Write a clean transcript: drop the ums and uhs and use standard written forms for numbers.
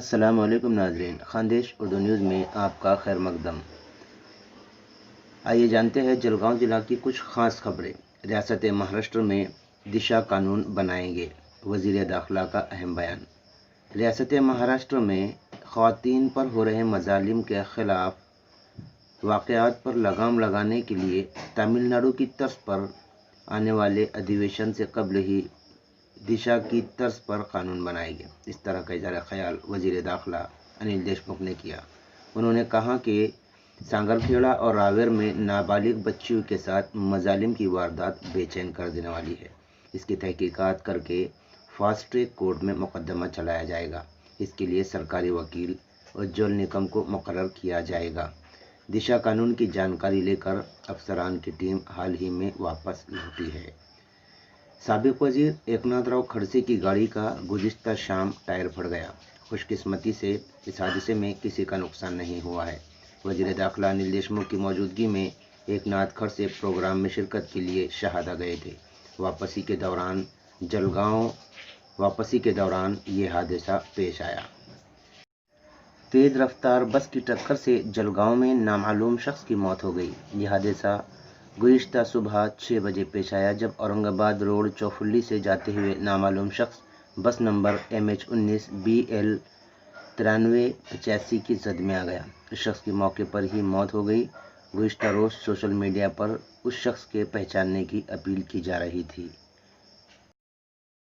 السلام علیکم ناظرین، خاندیش اردو نیوز میں آپ کا خیر مقدم۔ آئیے جانتے ہیں جلگاؤں ضلع کی کچھ خاص خبریں۔ ریاست مہاراشٹر میں دشا قانون بنائیں گے، وزیر داخلہ کا اہم بیان۔ ریاست مہاراشٹر میں خواتین پر ہو رہے مظالم کے خلاف واقعات پر لگام لگانے کے لیے تمل ناڈو کی طرز پر آنے والے ادھیویشن سے قبل ہی دشا کی طرز پر قانون بنائے گے، اس طرح کا اظہار خیال وزیر داخلہ انل دیشمکھ نے کیا۔ انہوں نے کہا کہ سانگرکھیڑا اور راویر میں نابالغ بچیوں کے ساتھ مظالم کی واردات بے چین کر دینے والی ہے۔ اس کی تحقیقات کر کے فاسٹ ٹریک کورٹ میں مقدمہ چلایا جائے گا۔ اس کے لیے سرکاری وکیل اجول نکم کو مقرر کیا جائے گا۔ دشا قانون کی جانکاری لے کر افسران کی ٹیم حال ہی میں واپس لوٹی ہے۔ سابق وزیر ایکناتھ راؤ کھڑسے کی گاڑی کا گزشتہ شام ٹائر پھٹ گیا۔ خوش قسمتی سے اس حادثے میں کسی کا نقصان نہیں ہوا ہے۔ وزیر داخلہ انل دیشمکھ کی موجودگی میں ایکناتھ کھڑسے پروگرام میں شرکت کے لیے شہادہ گئے تھے۔ واپسی کے دوران یہ حادثہ پیش آیا۔ تیز رفتار بس کی ٹکر سے جلگاؤں میں نامعلوم شخص کی موت ہو گئی۔ یہ حادثہ گزشتہ صبح 6 بجے پیش آیا، جب اورنگ آباد روڈ چوفلی سے جاتے ہوئے نامعلوم شخص بس نمبر MH19BL 9385 کی زد میں آ گیا۔ اس شخص کی موقع پر ہی موت ہو گئی۔ گزشتہ روز سوشل میڈیا پر اس شخص کے پہچاننے کی اپیل کی جا رہی تھی۔